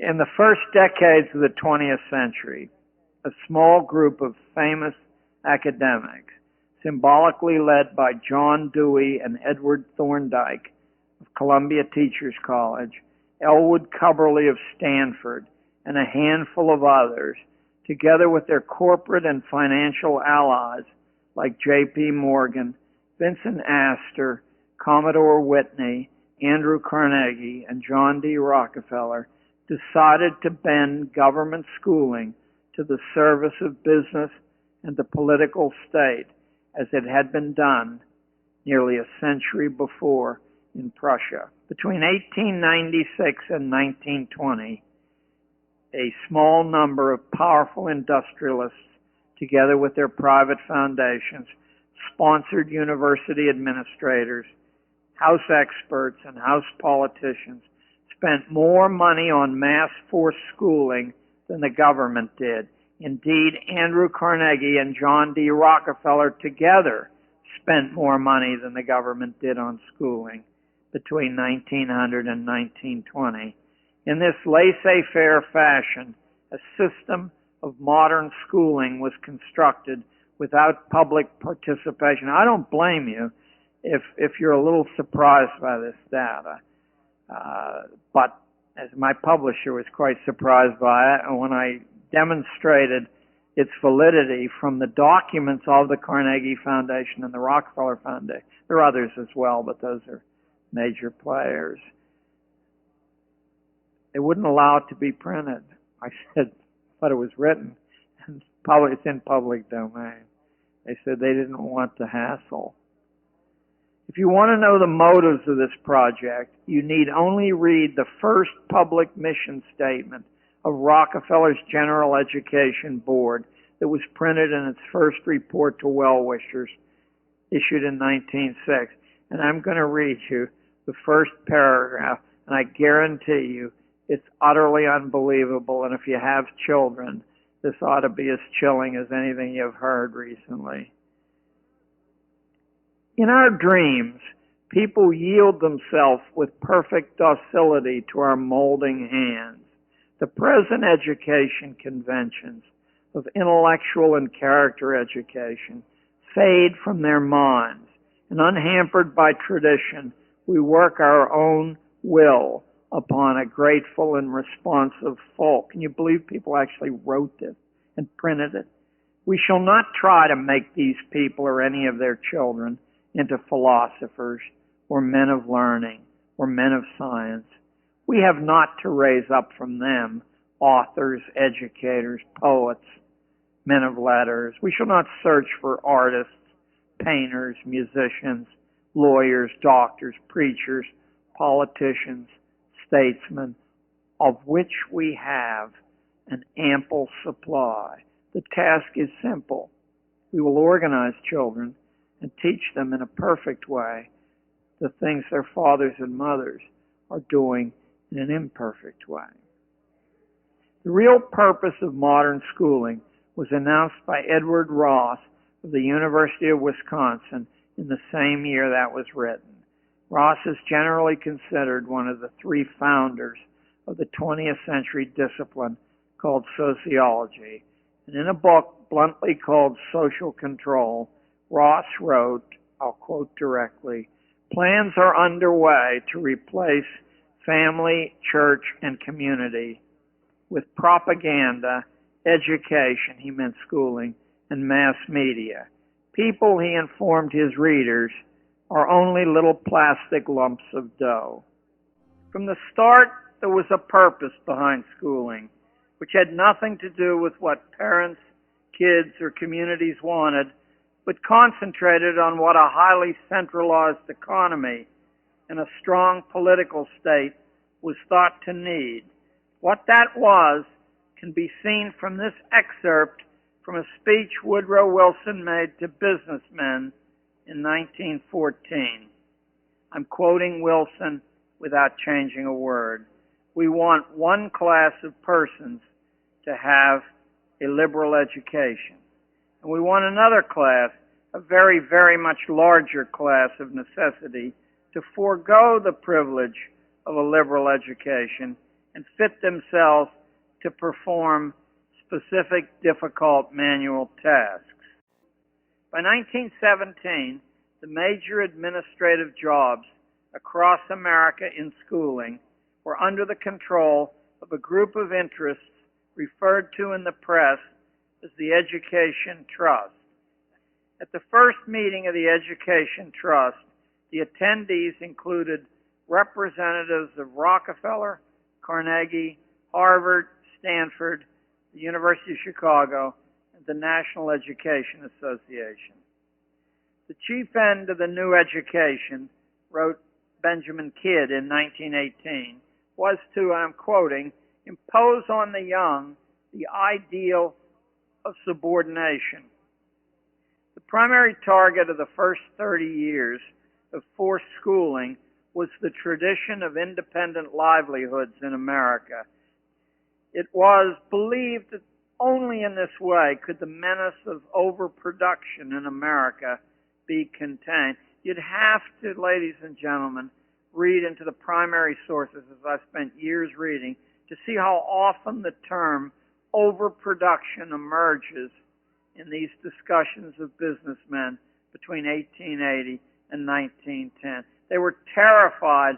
In the first decades of the 20th century, a small group of famous academics, symbolically led by John Dewey and Edward Thorndike of Columbia Teachers College, Elwood Cubberley of Stanford, and a handful of others, together with their corporate and financial allies like J.P. Morgan, Vincent Astor, Commodore Whitney, Andrew Carnegie, and John D. Rockefeller, decided to bend government schooling to the service of business and the political state, as it had been done nearly a century before in Prussia. Between 1896 and 1920, a small number of powerful industrialists, together with their private foundations, sponsored university administrators, house experts, and house politicians, spent more money on mass forced schooling than the government did. Indeed, Andrew Carnegie and John D. Rockefeller together spent more money than the government did on schooling between 1900 and 1920. In this laissez-faire fashion, a system of modern schooling was constructed without public participation. I don't blame you if you're a little surprised by this data. But as my publisher was quite surprised by it, and when I demonstrated its validity from the documents of the Carnegie Foundation and the Rockefeller Foundation. There are others as well, but those are major players. They wouldn't allow it to be printed. I said, but it was written, and probably it's in public domain. They said they didn't want the hassle. If you want to know the motives of this project, you need only read the first public mission statement of Rockefeller's General Education Board that was printed in its first report to well-wishers, issued in 1906. And I'm going to read you the first paragraph, and I guarantee you it's utterly unbelievable. And if you have children, this ought to be as chilling as anything you've heard recently. In our dreams, people yield themselves with perfect docility to our molding hands. The present education conventions of intellectual and character education fade from their minds, and unhampered by tradition, we work our own will upon a grateful and responsive folk. Can you believe people actually wrote this and printed it? We shall not try to make these people or any of their children into philosophers or men of learning or men of science. We have not to raise up from them authors, educators, poets, men of letters. We shall not search for artists, painters, musicians, lawyers, doctors, preachers, politicians, statesmen, of which we have an ample supply. The task is simple. We will organize children and teach them in a perfect way the things their fathers and mothers are doing in an imperfect way. The real purpose of modern schooling was announced by Edward Ross of the University of Wisconsin in the same year that was written. Ross is generally considered one of the three founders of the 20th century discipline called sociology. And in a book bluntly called Social Control, Ross wrote, I'll quote directly, "Plans are underway to replace family, church, and community with propaganda, education," he meant schooling, "and mass media. People," he informed his readers, "are only little plastic lumps of dough." From the start, there was a purpose behind schooling, which had nothing to do with what parents, kids, or communities wanted, but concentrated on what a highly centralized economy and a strong political state was thought to need. What that was can be seen from this excerpt from a speech Woodrow Wilson made to businessmen in 1914. I'm quoting Wilson without changing a word. "We want one class of persons to have a liberal education. And we want another class, a very, very much larger class of necessity, to forego the privilege of a liberal education and fit themselves to perform specific difficult manual tasks. By 1917, the major administrative jobs across America in schooling were under the control of a group of interests referred to in the press as the Education Trust. At the first meeting of the Education Trust, the attendees included representatives of Rockefeller, Carnegie, Harvard, Stanford, the University of Chicago, and the National Education Association. The chief end of the new education, wrote Benjamin Kidd in 1918, was to, and I'm quoting, impose on the young the ideal of subordination. The primary target of the first 30 years of forced schooling was the tradition of independent livelihoods in America. It was believed that only in this way could the menace of overproduction in America be contained. You'd have to, ladies and gentlemen, read into the primary sources, as I spent years reading, to see how often the term overproduction emerges in these discussions of businessmen between 1880 and 1910. They were terrified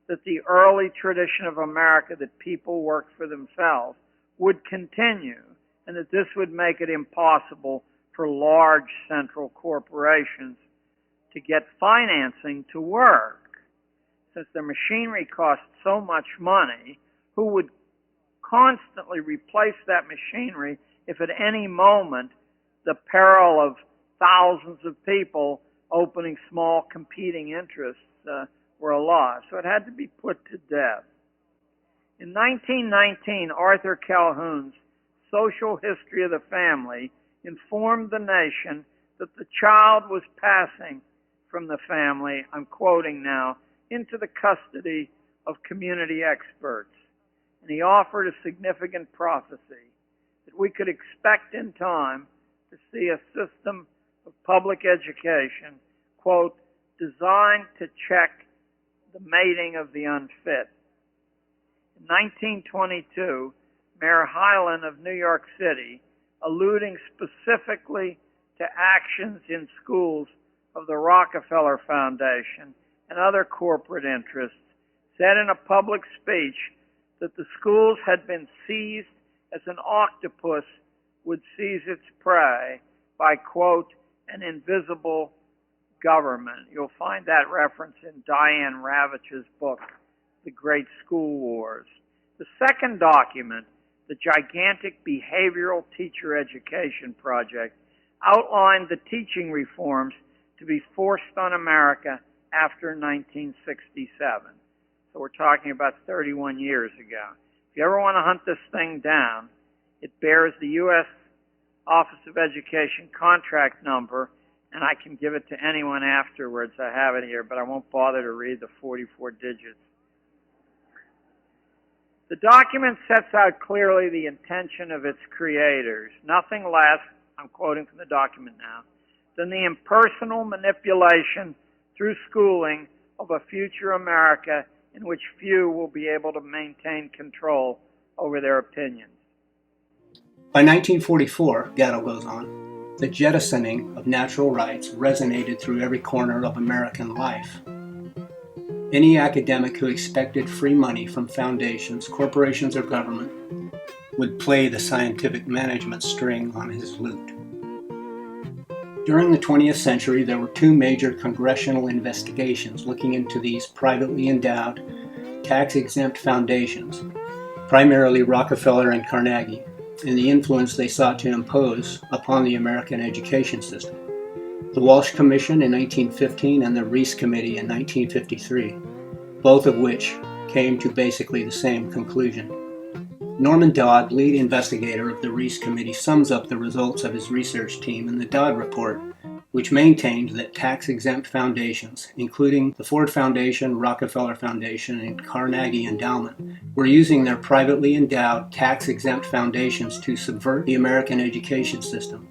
that the early tradition of America, that people worked for themselves, would continue, and that this would make it impossible for large central corporations to get financing to work. Since their machinery cost so much money, who would constantly replace that machinery if at any moment the peril of thousands of people opening small competing interests were a loss? So it had to be put to death. In 1919, Arthur Calhoun's Social History of the Family informed the nation that the child was passing from the family, I'm quoting now, into the custody of community experts. And he offered a significant prophecy that we could expect in time to see a system of public education, quote, designed to check the mating of the unfit. In 1922, Mayor Hylan of New York City, alluding specifically to actions in schools of the Rockefeller Foundation and other corporate interests, said in a public speech that the schools had been seized as an octopus would seize its prey by, quote, an invisible government. You'll find that reference in Diane Ravitch's book, The Great School Wars. The second document, the gigantic Behavioral Teacher Education Project, outlined the teaching reforms to be forced on America after 1967. So we're talking about 31 years ago. If you ever want to hunt this thing down, it bears the U.S. Office of Education contract number, and I can give it to anyone afterwards. I have it here, but I won't bother to read the 44 digits. The document sets out clearly the intention of its creators, nothing less, I'm quoting from the document now, than the impersonal manipulation through schooling of a future America in which few will be able to maintain control over their opinions. By 1944, Gatto goes on, the jettisoning of natural rights resonated through every corner of American life. Any academic who expected free money from foundations, corporations, or government would play the scientific management string on his lute. During the 20th century, there were two major congressional investigations looking into these privately endowed, tax-exempt foundations, primarily Rockefeller and Carnegie, and the influence they sought to impose upon the American education system. The Walsh Commission in 1915 and the Reese Committee in 1953, both of which came to basically the same conclusion. Norman Dodd, lead investigator of the Reese Committee, sums up the results of his research team in the Dodd Report, which maintained that tax-exempt foundations, including the Ford Foundation, Rockefeller Foundation, and Carnegie Endowment, were using their privately endowed tax-exempt foundations to subvert the American education system,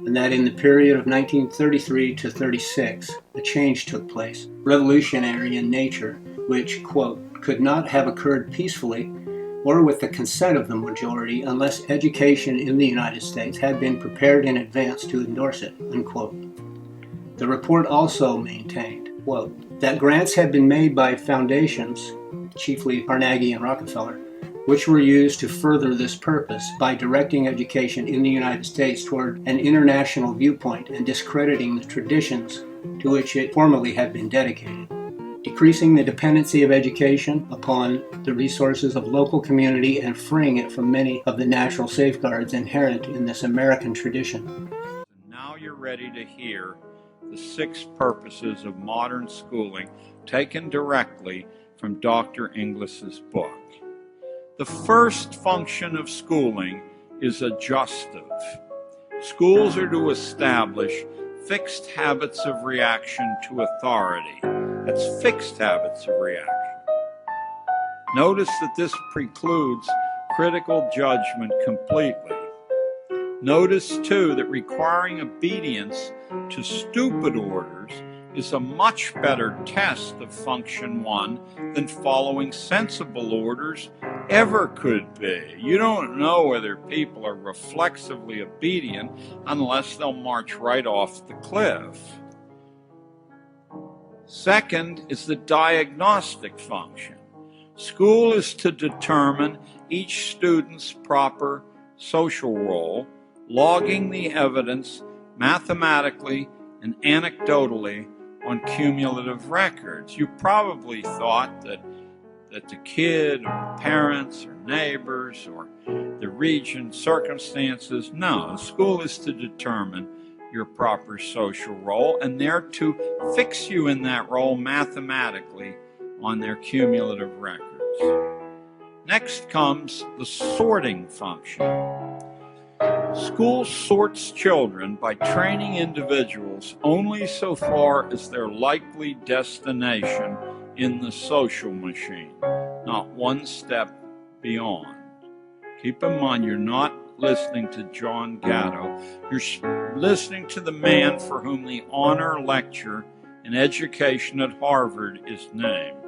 and that in the period of 1933 to 36, a change took place, revolutionary in nature, which, quote, could not have occurred peacefully or with the consent of the majority unless education in the United States had been prepared in advance to endorse it, unquote. The report also maintained, quote, that grants had been made by foundations, chiefly Carnegie and Rockefeller, which were used to further this purpose by directing education in the United States toward an international viewpoint and discrediting the traditions to which it formerly had been dedicated, decreasing the dependency of education upon the resources of local community and freeing it from many of the natural safeguards inherent in this American tradition. Now you're ready to hear the 6 purposes of modern schooling taken directly from Dr. Inglis's book. The first function of schooling is adjustive. Schools are to establish fixed habits of reaction to authority. That's fixed habits of reaction. Notice that this precludes critical judgment completely. Notice, too, that requiring obedience to stupid orders is a much better test of function 1 than following sensible orders ever could be. You don't know whether people are reflexively obedient unless they'll march right off the cliff. Second is the diagnostic function. School is to determine each student's proper social role, logging the evidence mathematically and anecdotally on cumulative records. You probably thought that the kid or parents or neighbors or the region, circumstances. No, school is to determine your proper social role, and they're to fix you in that role mathematically on their cumulative records. Next comes the sorting function. School sorts children by training individuals only so far as their likely destination in the social machine, not one step beyond. Keep in mind, you're not listening to John Gatto. You're listening to the man for whom the honor lecture in education at Harvard is named.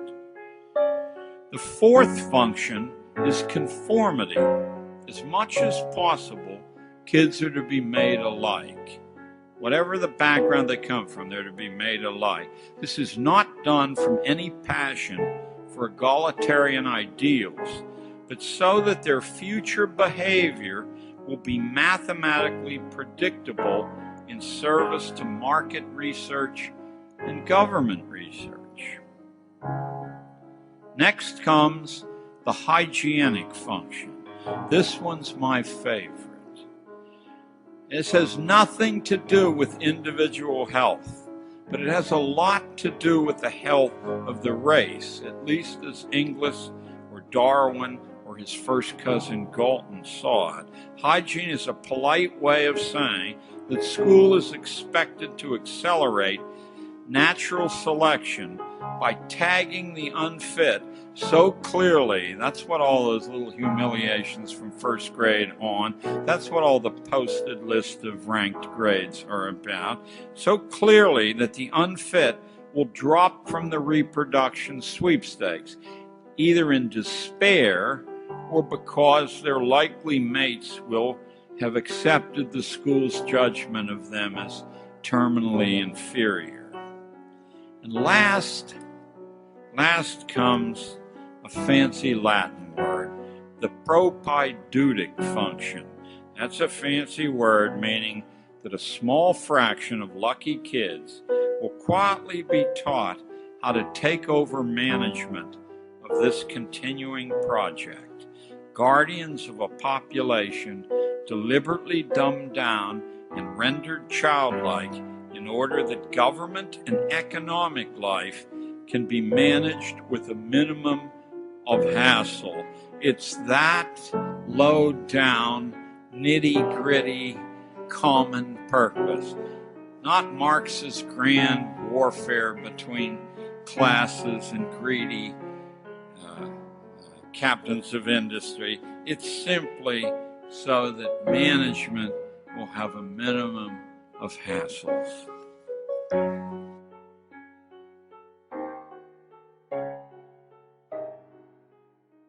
The fourth function is conformity. As much as possible, kids are to be made alike. Whatever the background they come from, they're to be made alike. This is not done from any passion for egalitarian ideals, but so that their future behavior will be mathematically predictable in service to market research and government research. Next comes the hygienic function. This one's my favorite. This has nothing to do with individual health, but it has a lot to do with the health of the race, at least as Inglis or Darwin or his first cousin Galton saw it. Hygiene is a polite way of saying that school is expected to accelerate natural selection by tagging the unfit so clearly. That's what all those little humiliations from first grade on, that's what all the posted list of ranked grades are about. So clearly that the unfit will drop from the reproduction sweepstakes, either in despair or because their likely mates will have accepted the school's judgment of them as terminally inferior. And last comes a fancy Latin word, the propedeutic function. That's a fancy word meaning that a small fraction of lucky kids will quietly be taught how to take over management of this continuing project. Guardians of a population deliberately dumbed down and rendered childlike in order that government and economic life can be managed with a minimum of hassle. It's that low down, nitty-gritty, common purpose. Not Marx's grand warfare between classes and greedy captains of industry. It's simply so that management will have a minimum of hassles.